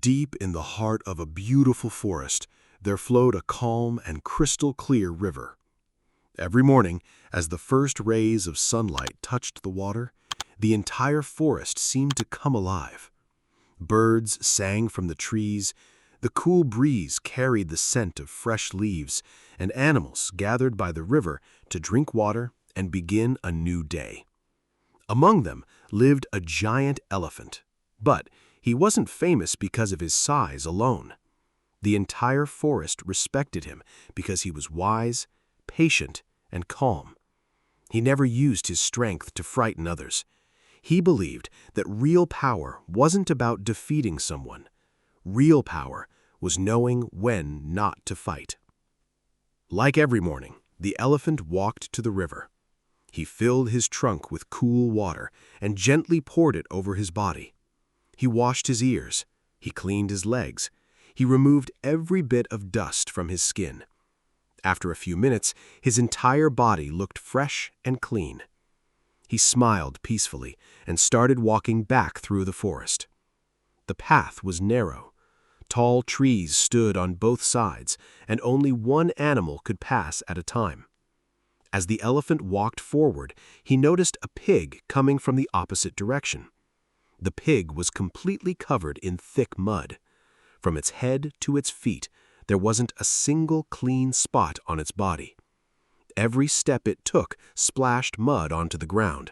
Deep in the heart of a beautiful forest, there flowed a calm and crystal-clear river. Every morning, as the first rays of sunlight touched the water, the entire forest seemed to come alive. Birds sang from the trees, the cool breeze carried the scent of fresh leaves, and animals gathered by the river to drink water and begin a new day. Among them lived a giant elephant, but he wasn't famous because of his size alone. The entire forest respected him because he was wise, patient, and calm. He never used his strength to frighten others. He believed that real power wasn't about defeating someone. Real power was knowing when not to fight. Like every morning, the elephant walked to the river. He filled his trunk with cool water and gently poured it over his body. He washed his ears. He cleaned his legs. He removed every bit of dust from his skin. After a few minutes, his entire body looked fresh and clean. He smiled peacefully and started walking back through the forest. The path was narrow. Tall trees stood on both sides, and only one animal could pass at a time. As the elephant walked forward, he noticed a pig coming from the opposite direction. The pig was completely covered in thick mud. From its head to its feet, there wasn't a single clean spot on its body. Every step it took splashed mud onto the ground.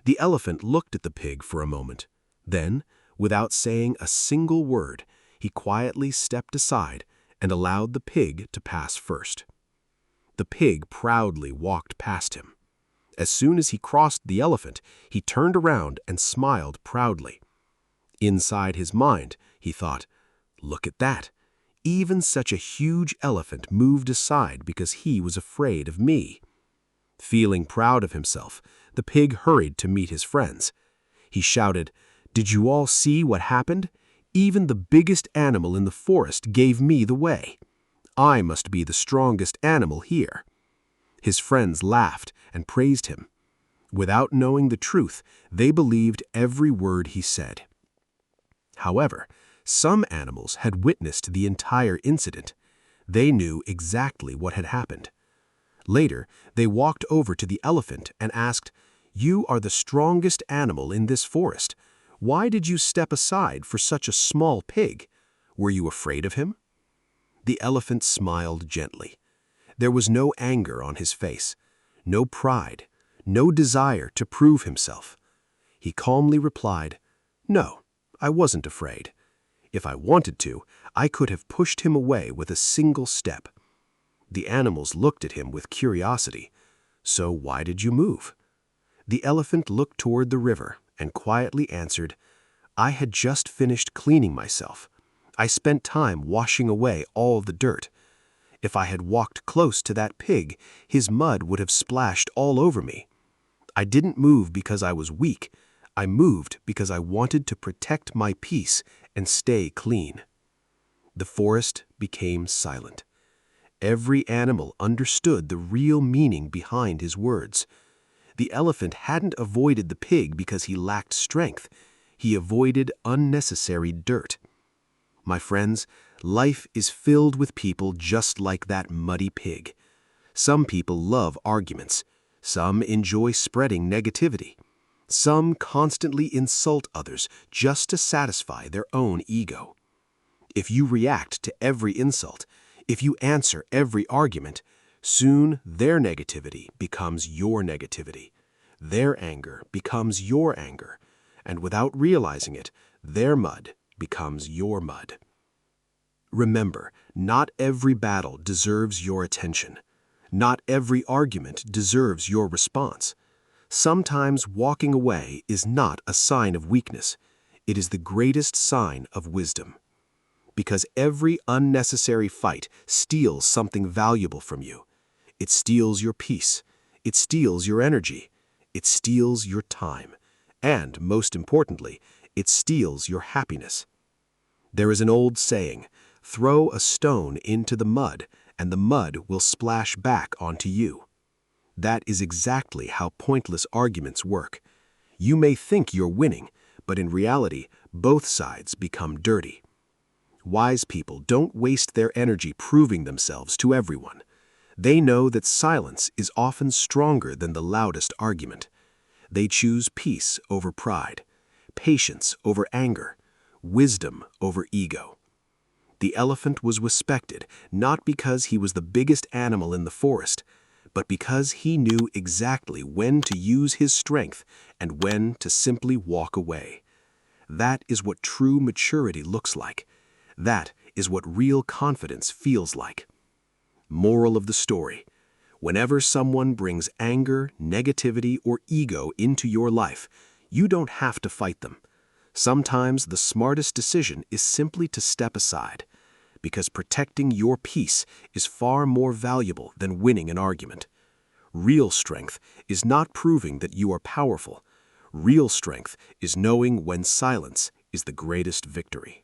The elephant looked at the pig for a moment. Then, without saying a single word, he quietly stepped aside and allowed the pig to pass first. The pig proudly walked past him. As soon as he crossed the elephant, he turned around and smiled proudly. Inside his mind, he thought, "Look at that. Even such a huge elephant moved aside because he was afraid of me." Feeling proud of himself, the pig hurried to meet his friends. He shouted, "Did you all see what happened? Even the biggest animal in the forest gave me the way. I must be the strongest animal here." His friends laughed and praised him. Without knowing the truth, they believed every word he said. However, some animals had witnessed the entire incident. They knew exactly what had happened. Later, they walked over to the elephant and asked, "You are the strongest animal in this forest. Why did you step aside for such a small pig? Were you afraid of him?" The elephant smiled gently. There was no anger on his face, no pride, no desire to prove himself. He calmly replied, "No, I wasn't afraid. If I wanted to, I could have pushed him away with a single step." The animals looked at him with curiosity. "So why did you move?" The elephant looked toward the river and quietly answered, "I had just finished cleaning myself. I spent time washing away all the dirt. If I had walked close to that pig, his mud would have splashed all over me. I didn't move because I was weak. I moved because I wanted to protect my peace and stay clean." The forest became silent. Every animal understood the real meaning behind his words. The elephant hadn't avoided the pig because he lacked strength. He avoided unnecessary dirt. My friends, life is filled with people just like that muddy pig. Some people love arguments. Some enjoy spreading negativity. Some constantly insult others just to satisfy their own ego. If you react to every insult, if you answer every argument, soon their negativity becomes your negativity. Their anger becomes your anger. And without realizing it, their mud becomes your mud. Remember, not every battle deserves your attention. Not every argument deserves your response. Sometimes walking away is not a sign of weakness. It is the greatest sign of wisdom. Because every unnecessary fight steals something valuable from you. It steals your peace. It steals your energy. It steals your time. And, most importantly, it steals your happiness. There is an old saying, "Throw a stone into the mud, and the mud will splash back onto you." That is exactly how pointless arguments work. You may think you're winning, but in reality, both sides become dirty. Wise people don't waste their energy proving themselves to everyone. They know that silence is often stronger than the loudest argument. They choose peace over pride, patience over anger, wisdom over ego. The elephant was respected not because he was the biggest animal in the forest, but because he knew exactly when to use his strength and when to simply walk away. That is what true maturity looks like. That is what real confidence feels like. Moral of the story: whenever someone brings anger, negativity, or ego into your life, you don't have to fight them. Sometimes the smartest decision is simply to step aside, because protecting your peace is far more valuable than winning an argument. Real strength is not proving that you are powerful. Real strength is knowing when silence is the greatest victory.